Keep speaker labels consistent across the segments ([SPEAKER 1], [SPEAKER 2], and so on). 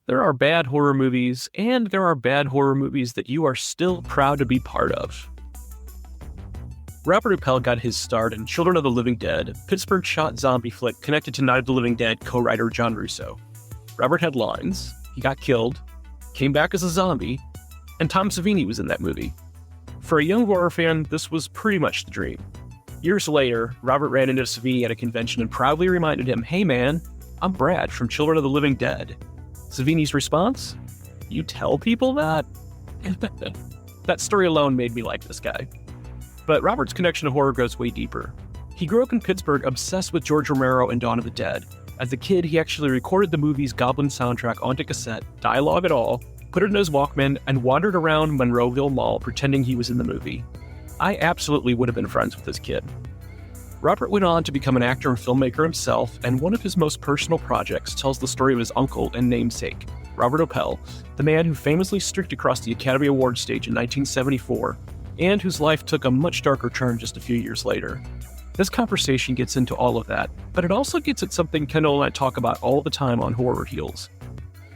[SPEAKER 1] There are bad horror movies, and there are bad horror movies that you are still proud to be part of. Robert Oppel got his start in Children of the Living Dead, a Pittsburgh shot zombie flick connected to Night of the Living Dead co-writer John Russo. Robert had lines, he got killed, came back as a zombie, and Tom Savini was in that movie. For a young horror fan, this was pretty much the dream. Years later, Robert ran into Savini at a convention and proudly reminded him, "Hey man, I'm Brad from Children of the Living Dead." Savini's response? "You tell people that?" That story alone made me like this guy. But Robert's connection to horror goes way deeper. He grew up in Pittsburgh obsessed with George Romero and Dawn of the Dead. As a kid, he actually recorded the movie's Goblin soundtrack onto cassette, dialogue and all, put it in his Walkman, and wandered around Monroeville Mall pretending he was in the movie. I absolutely would have been friends with this kid. Robert went on to become an actor and filmmaker himself, and one of his most personal projects tells the story of his uncle and namesake, Robert Oppel, the man who famously streaked across the Academy Awards stage in 1974, and whose life took a much darker turn just a few years later. This conversation gets into all of that, but it also gets at something Kendall and I talk about all the time on Horror Heals.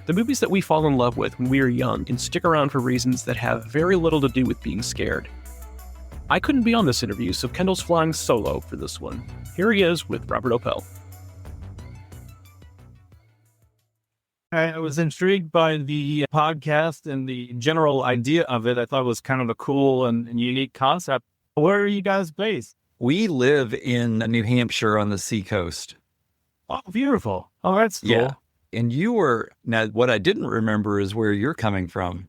[SPEAKER 1] The movies that we fall in love with when we are young can stick around for reasons that have very little to do with being scared. I couldn't be on this interview, so Kendall's flying solo for this one. Here he is with Robert Oppel.
[SPEAKER 2] I was intrigued by the podcast and the general idea of it. I thought it was kind of a cool and unique concept. Where are you guys based?
[SPEAKER 3] We live in New Hampshire on the seacoast.
[SPEAKER 2] Oh, beautiful. Oh, that's cool.
[SPEAKER 3] Yeah. And now what I didn't remember is where you're coming from.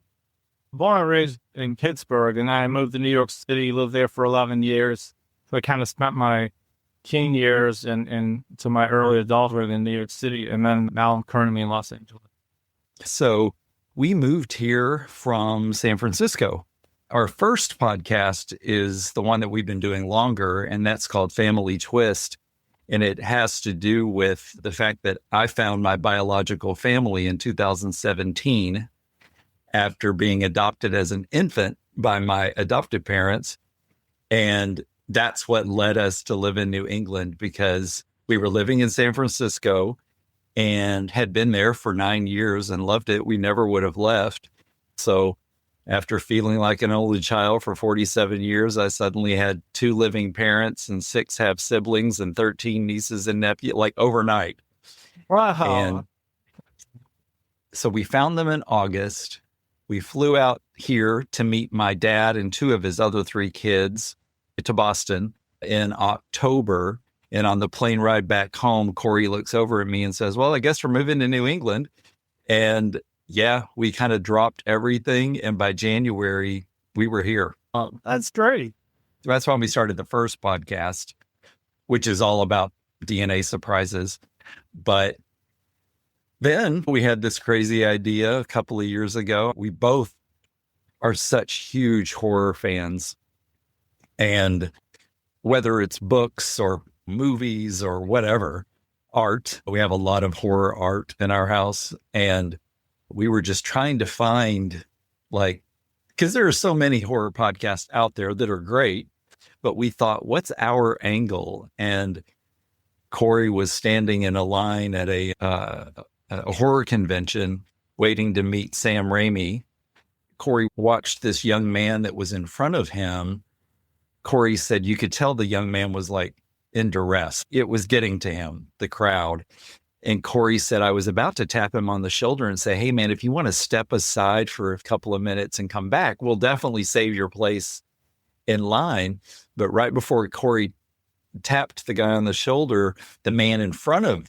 [SPEAKER 2] Born and raised in Pittsburgh, and I moved to New York City, lived there for 11 years. So I kind of spent my teen years and to my early adulthood in New York City, and then now I'm currently in Los Angeles.
[SPEAKER 3] So we moved here from San Francisco. Our first podcast is the one that we've been doing longer, and that's called Family Twist. And it has to do with the fact that I found my biological family in 2017 after being adopted as an infant by my adoptive parents. And that's what led us to live in New England, because we were living in San Francisco and had been there for 9 years and loved it. We never would have left. So after feeling like an only child for 47 years, I suddenly had 2 living parents and 6 half siblings and 13 nieces and nephews, like overnight.
[SPEAKER 2] Wow.
[SPEAKER 3] And so we found them in August. We flew out here to meet my dad and 2 of his other 3 kids to Boston in October. And on the plane ride back home, Corey looks over at me and says, "Well, I guess we're moving to New England." And yeah, we kind of dropped everything. And by January, we were here.
[SPEAKER 2] That's great.
[SPEAKER 3] That's when we started the first podcast, which is all about DNA surprises. But then we had this crazy idea a couple of years ago. We both are such huge horror fans. And whether it's books or movies or whatever, art, we have a lot of horror art in our house. And we were just trying to find, because there are so many horror podcasts out there that are great, but we thought, what's our angle? And Corey was standing in a line at a horror convention waiting to meet Sam Raimi. Corey watched this young man that was in front of him. Corey said you could tell the young man was in duress. It was getting to him, the crowd. And Corey said, I was about to tap him on the shoulder and say, "Hey man, if you want to step aside for a couple of minutes and come back, we'll definitely save your place in line." But right before Corey tapped the guy on the shoulder, the man in front of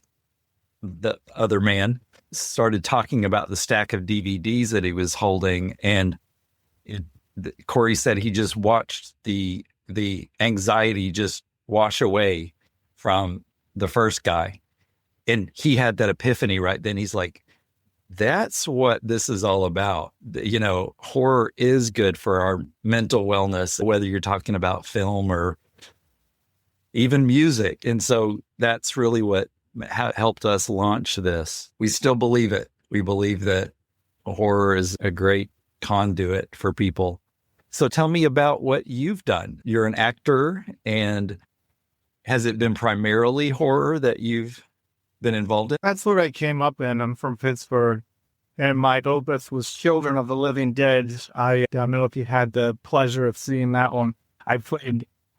[SPEAKER 3] the other man started talking about the stack of DVDs that he was holding. And Corey said he just watched the anxiety just wash away from the first guy. And he had that epiphany right then. He's like, that's what this is all about. Horror is good for our mental wellness, whether you're talking about film or even music. And so that's really what helped us launch this. We still believe it. We believe that horror is a great conduit for people. So tell me about what you've done. You're an actor, and has it been primarily horror that you've been involved in?
[SPEAKER 2] That's what I came up in. I'm from Pittsburgh. and my opus was Children of the Living Dead. I don't know if you had the pleasure of seeing that one. I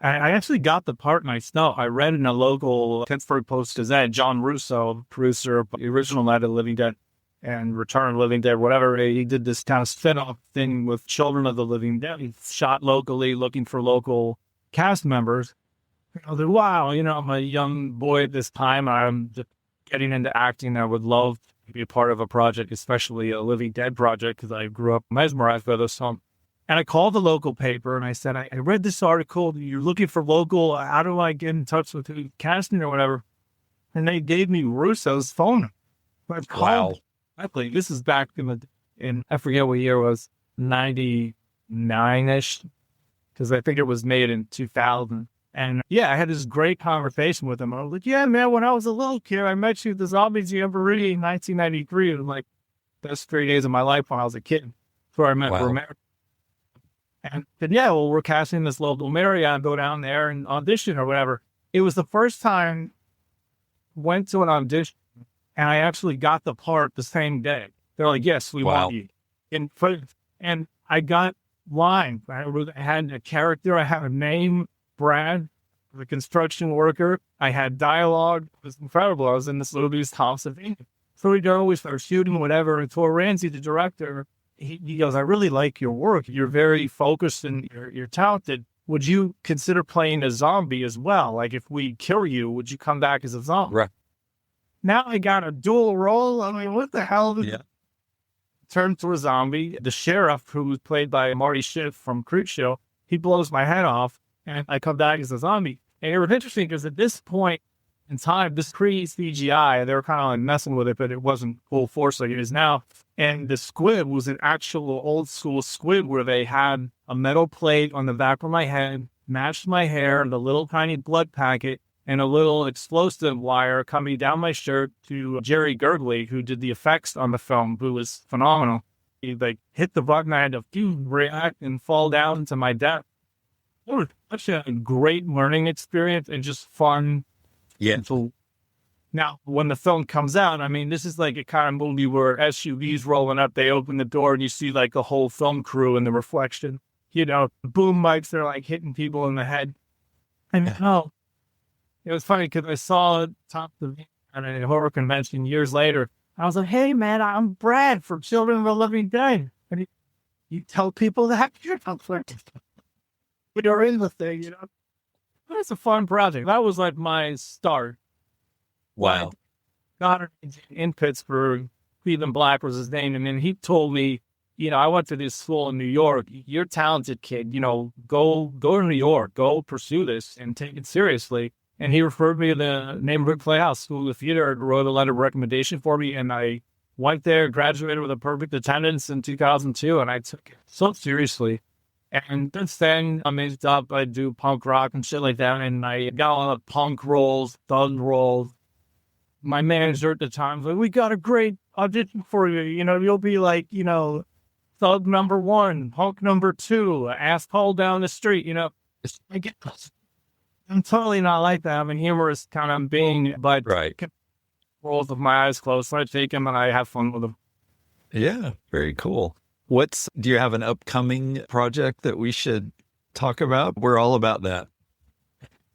[SPEAKER 2] actually got the part myself. I read in a local Pittsburgh Post-Gazette, John Russo, producer of the original Night of the Living Dead and Return of the Living Dead, whatever. He did this kind of spin-off thing with Children of the Living Dead. He shot locally, looking for local cast members. I was like, wow, I'm a young boy at this time. I'm just getting into acting. I would love to be a part of a project, especially a Living Dead project, because I grew up mesmerized by this song. And I called the local paper and I said, I read this article. You're looking for local. How do I get in touch with who's casting or whatever? And they gave me Russo's phone. So I called. Wow. This is back in I forget what year it was, 99-ish, because I think it was made in 2000. And yeah, I had this great conversation with him. I was like, yeah, man, when I was a little kid, I met you, the Zombies You Ever Read in 1993. And like, best 3 days of my life when I was a kid. Before I met Romero. And said, yeah, well, we're casting this local Marriott, go down there and audition or whatever. It was the first time I went to an audition and I actually got the part the same day. They're like, yes, we want you. And I got lines. I had a character. I had a name, Brad, the construction worker. I had dialogue. It was incredible. I was in this movie, Tom Savini. So we always start shooting, whatever. And Tor Ramsey, the director, he goes, I really like your work. You're very focused and you're talented. Would you consider playing a zombie as well? Like if we kill you, would you come back as a zombie?
[SPEAKER 3] Right.
[SPEAKER 2] Now I got a dual role. I mean, what the hell? Turned to a zombie. The sheriff, who was played by Marty Schiff from Creepshow, he blows my head off and I come back as a zombie. And it was interesting because at this point in time, this pre-CGI, they were kind of like messing with it, but it wasn't full force like it is now. And the squid was an actual old school squid where they had a metal plate on the back of my head, matched my hair, and a little tiny blood packet, and a little explosive wire coming down my shirt to Jerry Gergley, who did the effects on the film, who was phenomenal. He hit the button, I had to react and fall down to my death. It was such a great learning experience and just fun.
[SPEAKER 3] Yeah.
[SPEAKER 2] Now, when the film comes out, I mean, this is like a kind of movie where SUVs rolling up, they open the door and you see like the whole film crew in the reflection. Boom mics, they're like hitting people in the head. And it was funny because I saw Tom Savini at a horror convention years later. I was like, hey, man, I'm Brad from Children of the Living Dead. And you tell people that you're when you're in the thing, It's a fun project. That was like my start.
[SPEAKER 3] Wow.
[SPEAKER 2] Got in Pittsburgh. Cleveland Black was his name. And then he told me, I went to this school in New York. You're a talented kid. Go to New York. Go pursue this and take it seriously. And he referred me to the Neighborhood Playhouse School of Theater, wrote a letter of recommendation for me. And I went there, graduated with a perfect attendance in 2002. And I took it so seriously. And since then, I made up. I do punk rock and shit like that. And I got a lot of punk roles, thug roles. My manager at the time was like, we got a great audition for you. You'll be like, thug number 1, punk number 2, asshole down the street. I'm totally not like that. I'm a humorous kind of being, but
[SPEAKER 3] right.
[SPEAKER 2] Roles with my eyes closed. So I take them and I have fun with them.
[SPEAKER 3] Yeah, very cool. Do you have an upcoming project that we should talk about? We're all about that.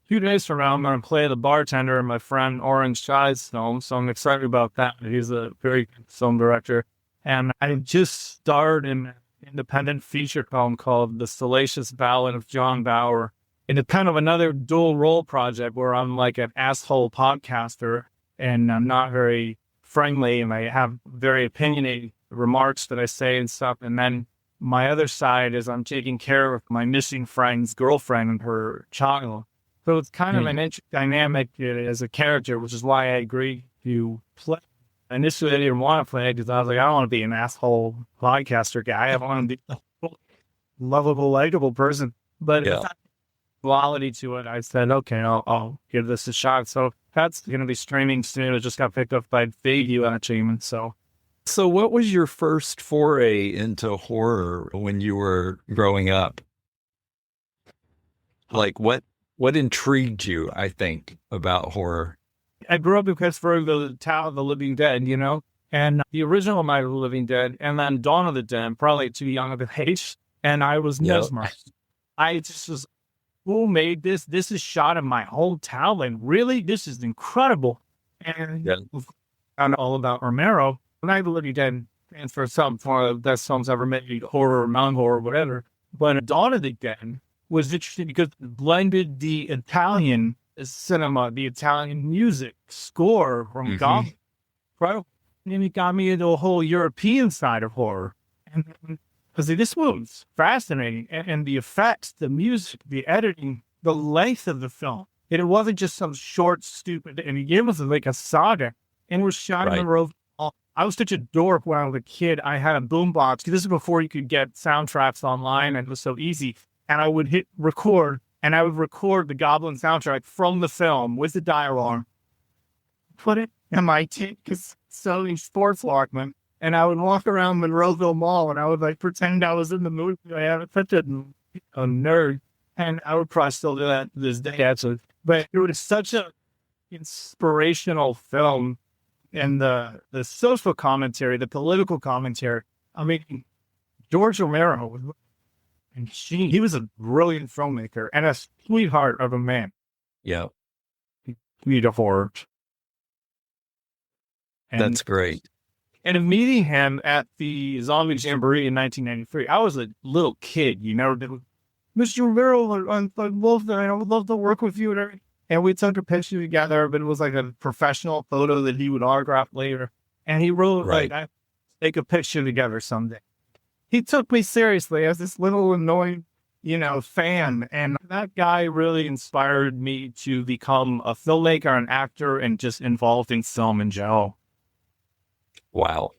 [SPEAKER 2] 2 days from now, I'm going to play the bartender in my friend Orange Chai's film, so I'm excited about that. He's a very good film director. And I just starred in an independent feature film called The Salacious Ballad of John Bauer. And it's kind of another dual role project where I'm like an asshole podcaster and I'm not very friendly and I have very opinionated remarks that I say and stuff. And then my other side is I'm taking care of my missing friend's girlfriend and her child. So it's kind of an interesting dynamic as a character, which is why I agreed to play. Initially, I didn't want to play because I was like, I don't want to be an asshole podcaster guy. I want to be a lovable, likable person. But it's not quality to it. I said, okay, I'll give this a shot. So that's going to be streaming soon. It just got picked up by Bayview Entertainment. So
[SPEAKER 3] what was your first foray into horror when you were growing up? Like what intrigued you, I think, about horror?
[SPEAKER 2] I grew up in Pittsburgh, the town of the living dead, and the original Night of the Living Dead, and then Dawn of the Dead, probably too young of an age. And I was
[SPEAKER 3] Yep.
[SPEAKER 2] mesmerized. I just was, who made this? This is shot in my hometown. And really, this is incredible. And
[SPEAKER 3] Yeah.
[SPEAKER 2] I know all about Romero. Night of the Living Dead, and for some, one of the best films ever made, horror, non-horror, whatever. But Dawn of the Dead was interesting because it blended the Italian cinema, the Italian music score from
[SPEAKER 3] Mhm.
[SPEAKER 2] Goblin. Right? And it got me into a whole European side of horror. And because this was fascinating. And the effects, the music, the editing, the length of the film. And it wasn't just some short, stupid, and it was like a saga. And it was shot in
[SPEAKER 3] Right.
[SPEAKER 2] Monroeville Mall. I was such a dork when I was a kid. I had a boombox. This is before you could get soundtracks online, and it was so easy. And I would hit record, and I would record the Goblin soundtrack from the film with the dialogue, put it in my tape, because selling sports Walkman, and I would walk around Monroeville Mall, and I would like pretend I was in the movie. I had such a nerd, and I would probably still do that to this day, actually. But it was such a inspirational film, and the social commentary, the political commentary. I mean, George Romero, and he was a brilliant filmmaker and a sweetheart of a man.
[SPEAKER 3] Yeah.
[SPEAKER 2] Beautiful. And,
[SPEAKER 3] That's great.
[SPEAKER 2] and meeting him at the Zombie Jamboree in 1993, I was a little kid, you know. Mr. Romero, I would love to work with you and everything. And we took a picture together, but it was like a professional photo that he would autograph later. And he wrote,
[SPEAKER 3] Right.
[SPEAKER 2] like, I take a picture together someday. He took me seriously as this little annoying, fan. And that guy really inspired me to become a filmmaker, an actor, and just involved in film in general.
[SPEAKER 3] Wow.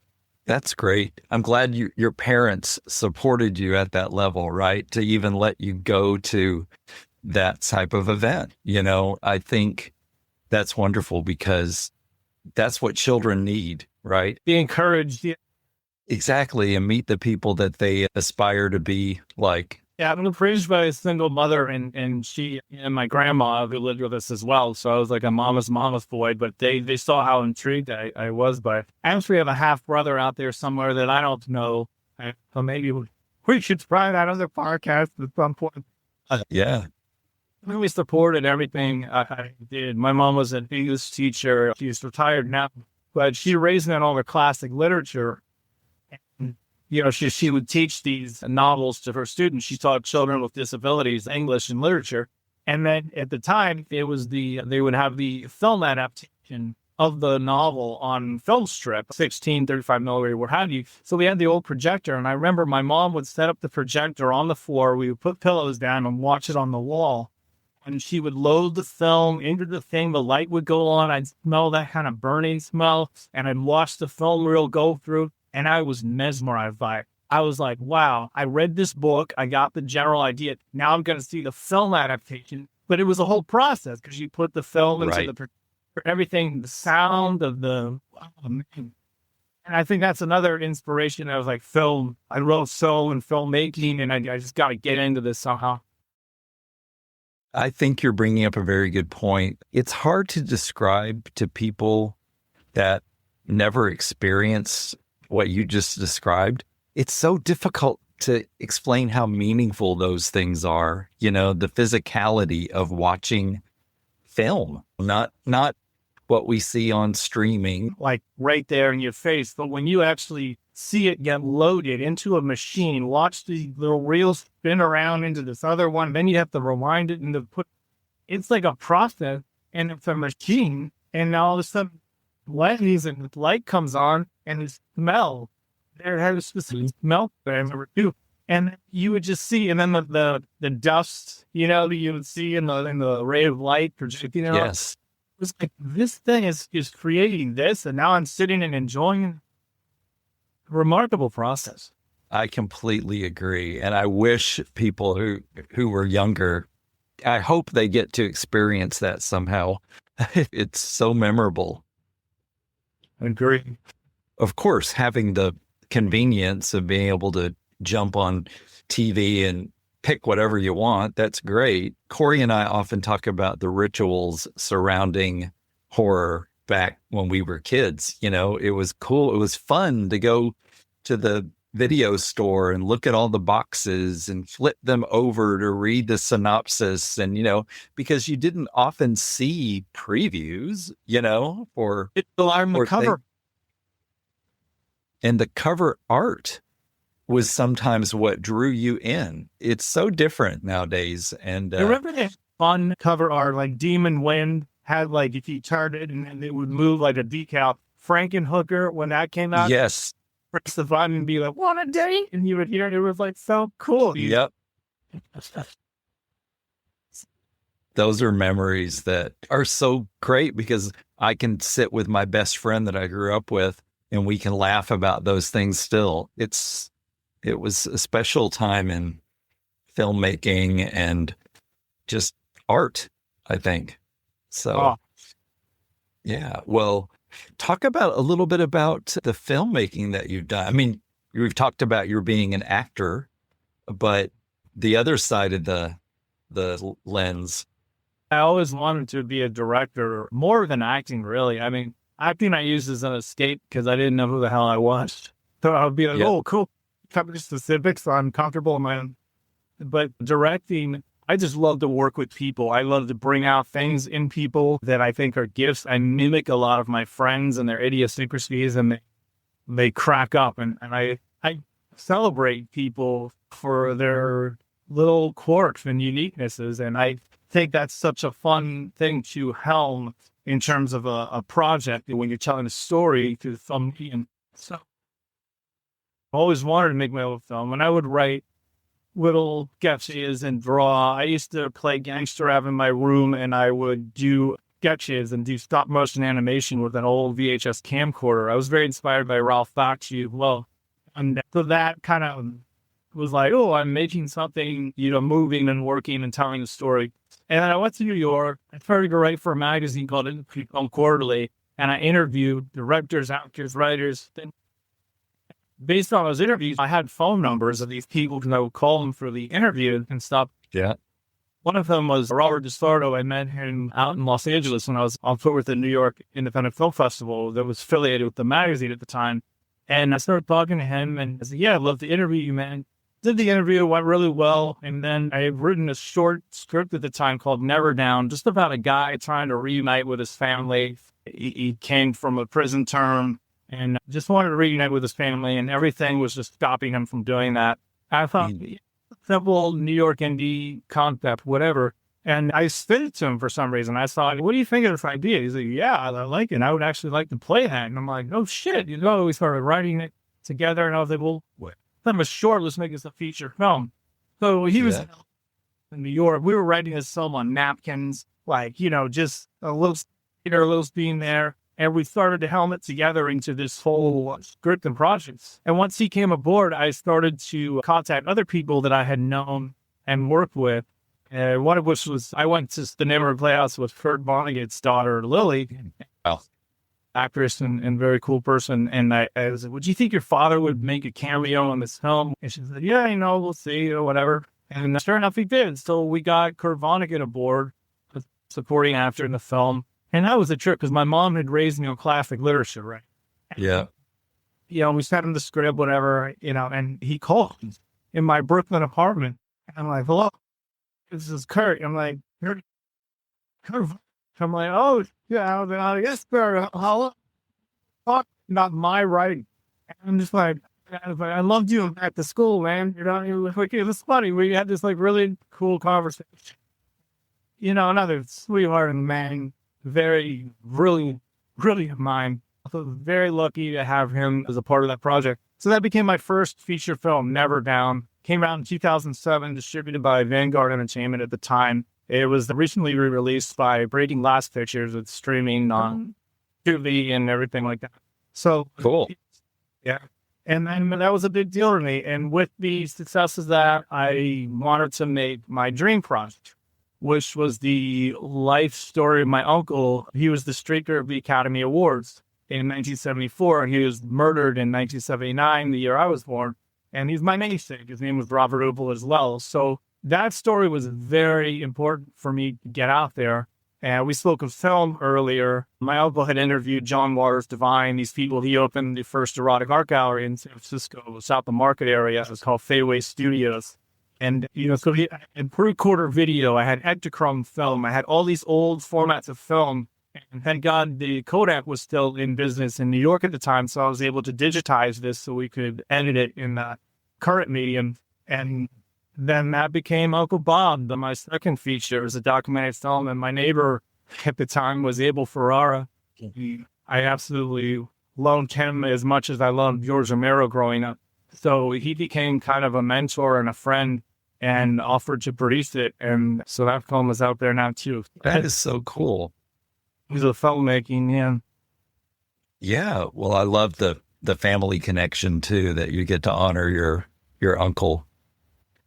[SPEAKER 3] That's great. I'm glad your parents supported you at that level, right? To even let you go to that type of event. I think that's wonderful because that's what children need, right?
[SPEAKER 2] Be encouraged.
[SPEAKER 3] Exactly. And meet the people that they aspire to be like.
[SPEAKER 2] Yeah, I'm raised by a single mother, and she and my grandma who lived with us as well. So I was like a mama's boy, but they saw how intrigued I was by it. I actually have a half brother out there somewhere that I don't know. So maybe we should try that other podcast at some point.
[SPEAKER 3] Yeah.
[SPEAKER 2] We supported everything I did. My mom was an English teacher. She's retired now, but she raised me on all the classic literature. And, she would teach these novels to her students. She taught children with disabilities English and literature. And then at the time, it was they would have the film adaptation of the novel on film strip, 16, 35 millimeter, what have you. So we had the old projector. And I remember my mom would set up the projector on the floor. We would put pillows down and watch it on the wall. And she would load the film into the thing. The light would go on. I'd smell that kind of burning smell. And I'd watch the film reel go through. And I was mesmerized by it. I was like, wow, I read this book. I got the general idea. Now I'm going to see the film adaptation. But it was a whole process because you put the film into
[SPEAKER 3] Right.
[SPEAKER 2] everything, the sound of the, man. And I think that's another inspiration. I was like, film. I wrote film and filmmaking, and I just got to get into this somehow.
[SPEAKER 3] I think you're bringing up a very good point. It's hard to describe to people that never experienced what you just described. It's so difficult to explain how meaningful those things are. The physicality of watching film, not what we see on streaming.
[SPEAKER 2] Like right there in your face. But when you actually see it get loaded into a machine, watch the little reels spin around into this other one, then you have to rewind it and it's like a process, and it's a machine. And all of a sudden, light comes on, and the smell, there had a specific smell that I remember too. And you would just see, and then the dust, you would see in the ray of light projecting.
[SPEAKER 3] Yes.
[SPEAKER 2] It was like, this thing is creating this, and now I'm sitting and enjoying it. Remarkable process.
[SPEAKER 3] I completely agree. And I wish people who were younger, I hope they get to experience that somehow. It's so memorable.
[SPEAKER 2] Agree.
[SPEAKER 3] Of course, having the convenience of being able to jump on TV and pick whatever you want, that's great. Corey and I often talk about the rituals surrounding horror back when we were kids. It was cool. It was fun to go to the video store and look at all the boxes and flip them over to read the synopsis. And, because you didn't often see previews, for
[SPEAKER 2] It's alarm the cover.
[SPEAKER 3] And the cover art was sometimes what drew you in. It's so different nowadays. And
[SPEAKER 2] I remember that fun cover art, like Demon Wind had, like, if you turned it and it would move like a decal. Frankenhooker, when that came out,
[SPEAKER 3] yes,
[SPEAKER 2] press the button and be like, "Want a date?" And you would hear it. It was like so cool.
[SPEAKER 3] Yep. Those are memories that are so great because I can sit with my best friend that I grew up with and we can laugh about those things still. It was a special time in filmmaking and just art, I think. So, yeah. Well, talk about a little bit about the filmmaking that you've done. I mean, we've talked about your being an actor, but the other side of the lens.
[SPEAKER 2] I always wanted to be a director, more than acting, really. I mean, acting I used as an escape because I didn't know who the hell I was. So I would be like, "Oh, cool. Tell me the specifics. So I'm comfortable in my own." But directing, I just love to work with people. I love to bring out things in people that I think are gifts. I mimic a lot of my friends and their idiosyncrasies, and they crack up. And I celebrate people for their little quirks and uniquenesses. And I think that's such a fun thing to helm in terms of a project when you're telling a story through film. And so I always wanted to make my own film, and I would write little sketches and draw. I used to play gangster rap in my room, and I would do sketches and do stop motion animation with an old VHS camcorder. I was very inspired by Ralph Bakshi as well. And so that kind of was like, oh, I'm making something, moving and working and telling a story. And then I went to New York. I started to write for a magazine called Industry Film Quarterly, and I interviewed directors, actors, writers. And based on those interviews, I had phone numbers of these people because I would call them for the interview and stuff.
[SPEAKER 3] Yeah.
[SPEAKER 2] One of them was Robert Oppel. I met him out in Los Angeles when I was on tour with the New York Independent Film Festival that was affiliated with the magazine at the time. And I started talking to him, and I said, "Yeah, I'd love to interview you, man." Did the interview, went really well. And then I had written a short script at the time called Never Down, just about a guy trying to reunite with his family. He came from a prison term and just wanted to reunite with his family, and everything was just stopping him from doing that. I thought, simple New York indie concept, whatever. And I sent it to him for some reason. I thought, "What do you think of this idea?" He's like, "Yeah, I like it. I would actually like to play that." And I'm like, "Oh, shit." We started writing it together, and I was like, "Well, that was short. Let's make this a feature film." So he was in New York. We were writing this film on napkins, just a little here, a little steam there. And we started to helm it together into this whole script and projects. And once he came aboard, I started to contact other people that I had known and worked with. One of which was, I went to the neighborhood playhouse with Kurt Vonnegut's daughter, Lily.
[SPEAKER 3] Wow.
[SPEAKER 2] Actress and very cool person. And I was like, "Would you think your father would make a cameo on this film?" And she said, "Yeah, we'll see," or whatever. And sure enough, he did. So we got Kurt Vonnegut aboard, a supporting actor in the film. And that was a trip because my mom had raised me on classic literature, right?
[SPEAKER 3] Yeah.
[SPEAKER 2] We sent him the script, whatever, and he called in my Brooklyn apartment. And I'm like, "Hello, this is Kurt." I'm like, "Kurt." I'm like, "Oh, yeah, yes, sir. Hello." Not my writing. And I'm just like, "I loved you at the school, man. It was funny. We had this really cool conversation. Another sweetheart and man, very, really, really of mine. I was very lucky to have him as a part of that project. So that became my first feature film, Never Down. Came out in 2007, distributed by Vanguard Entertainment at the time. It was recently re-released by Breaking Glass Pictures. It's streaming on Tubi and everything like that. So
[SPEAKER 3] cool.
[SPEAKER 2] Yeah. And then that was a big deal to me. And with the success of that, I wanted to make my dream project, which was the life story of my uncle. He was the streaker of the Academy Awards in 1974. He was murdered in 1979, the year I was born. And he's my namesake. His name was Robert Oppel as well. So that story was very important for me to get out there. And we spoke of film earlier. My uncle had interviewed John Waters Devine, these people. He opened the first erotic art gallery in San Francisco, South of Market area. It was called Fadeaway Studios. And, so he had pre-recorder video. I had Ektachrome film. I had all these old formats of film. And thank God the Kodak was still in business in New York at the time. So I was able to digitize this so we could edit it in the current medium. And then that became Uncle Bob, my second feature. It was a documentary film. And my neighbor at the time was Abel Ferrara. I absolutely loved him as much as I loved George Romero growing up. So he became kind of a mentor and a friend and offered to produce it. And so that film is out there now too.
[SPEAKER 3] That is so cool.
[SPEAKER 2] He's a filmmaking, yeah.
[SPEAKER 3] Yeah. Well, I love the family connection too, that you get to honor your uncle.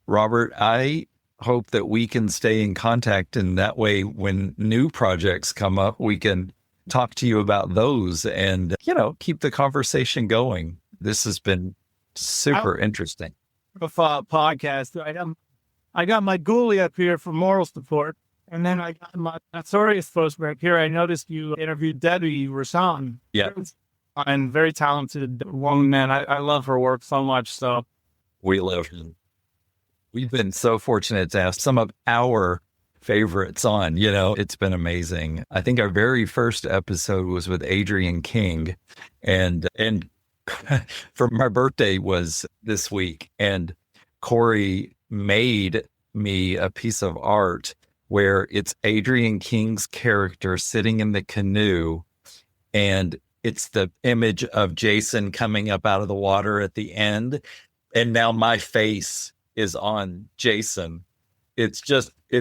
[SPEAKER 3] Robert, I hope that we can stay in contact, and that way when new projects come up, we can talk to you about those and, keep the conversation going. This has been super interesting.
[SPEAKER 2] Podcast. I got my ghoulie up here for moral support, and then I got my authorities post back here. I noticed you interviewed Debbie Rashan.
[SPEAKER 3] Yeah.
[SPEAKER 2] And very talented woman, man. I love her work so much. So
[SPEAKER 3] we've been so fortunate to have some of our favorites on, it's been amazing. I think our very first episode was with Adrian King, and for my birthday was this week, and Corey made me a piece of art where it's Adrian King's character sitting in the canoe, and it's the image of Jason coming up out of the water at the end. And now my face is on Jason. It's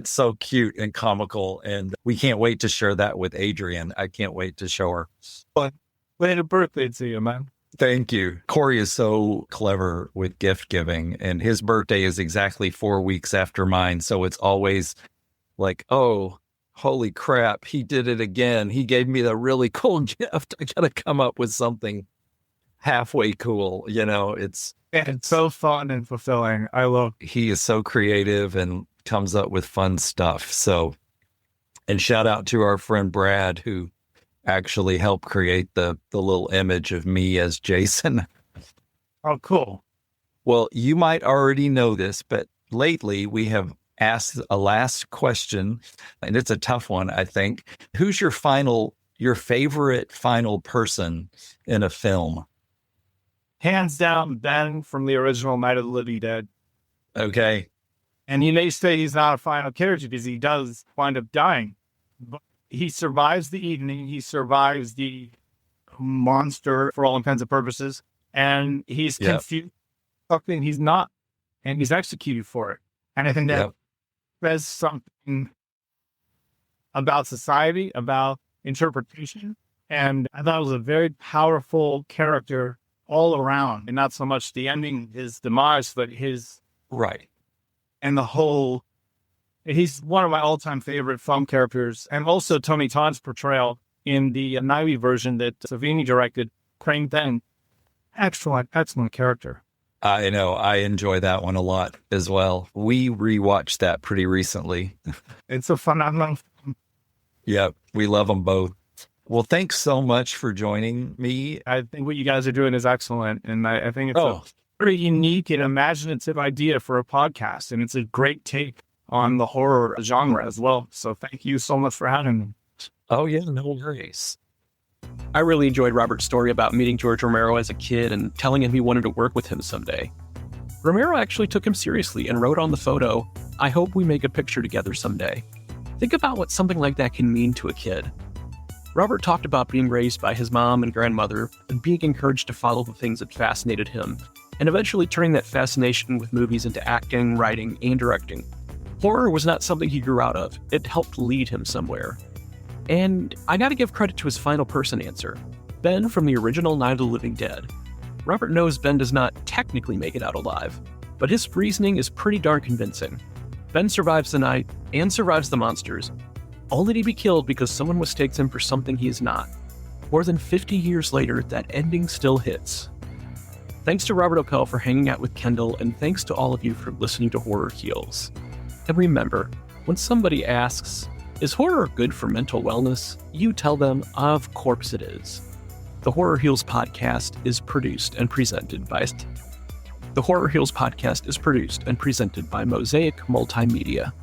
[SPEAKER 3] so cute and comical. And we can't wait to share that with Adrian. I can't wait to show her.
[SPEAKER 2] Later birthday to you, man.
[SPEAKER 3] Thank you. Corey is so clever with gift giving, and his birthday is exactly 4 weeks after mine. So it's always like, oh, holy crap, he did it again. He gave me the really cool gift. I got to come up with something halfway cool. It's
[SPEAKER 2] so fun and fulfilling.
[SPEAKER 3] He is so creative and comes up with fun stuff. So, and shout out to our friend Brad, who actually helped create the little image of me as Jason.
[SPEAKER 2] Oh, cool.
[SPEAKER 3] Well, you might already know this, but lately we have asked a last question, and it's a tough one, I think. Who's your favorite final person in a film?
[SPEAKER 2] Hands down, Ben from the original Night of the Living Dead.
[SPEAKER 3] Okay.
[SPEAKER 2] And he may say he's not a final character because he does wind up dying. But he survives the evening. He survives the monster for all intents and purposes. And he's confused. Something he's not. And he's executed for it. And I think that says something about society, about interpretation. And I thought it was a very powerful character all around, and not so much the ending, his demise, but his
[SPEAKER 3] right.
[SPEAKER 2] And the whole, he's one of my all-time favorite film characters. And also Tony Todd's portrayal in the Naive version that Savini directed, Crane Then. Excellent character.
[SPEAKER 3] I know. I enjoy that one a lot as well. We rewatched that pretty recently.
[SPEAKER 2] It's a phenomenal film.
[SPEAKER 3] Yeah, we love them both. Well, thanks so much for joining me.
[SPEAKER 2] I think what you guys are doing is excellent. And I think it's a pretty unique and imaginative idea for a podcast. And it's a great take on the horror genre as well. So thank you so much for having me.
[SPEAKER 3] Oh, yeah, no worries.
[SPEAKER 1] I really enjoyed Robert's story about meeting George Romero as a kid and telling him he wanted to work with him someday. Romero actually took him seriously and wrote on the photo, "I hope we make a picture together someday." Think about what something like that can mean to a kid. Robert talked about being raised by his mom and grandmother and being encouraged to follow the things that fascinated him, and eventually turning that fascination with movies into acting, writing, and directing. Horror was not something he grew out of. It helped lead him somewhere. And I gotta give credit to his final person answer, Ben from the original Night of the Living Dead. Robert knows Ben does not technically make it out alive, but his reasoning is pretty darn convincing. Ben survives the night and survives the monsters, only to be killed because someone mistakes him for something he is not. More than 50 years later, that ending still hits. Thanks to Robert Oppel for hanging out with Kendall, and thanks to all of you for listening to Horror Heals. And remember, when somebody asks, Is horror good for mental wellness? You tell them, of course it is. The Horror Heals podcast is produced and presented by Mosaic Multimedia.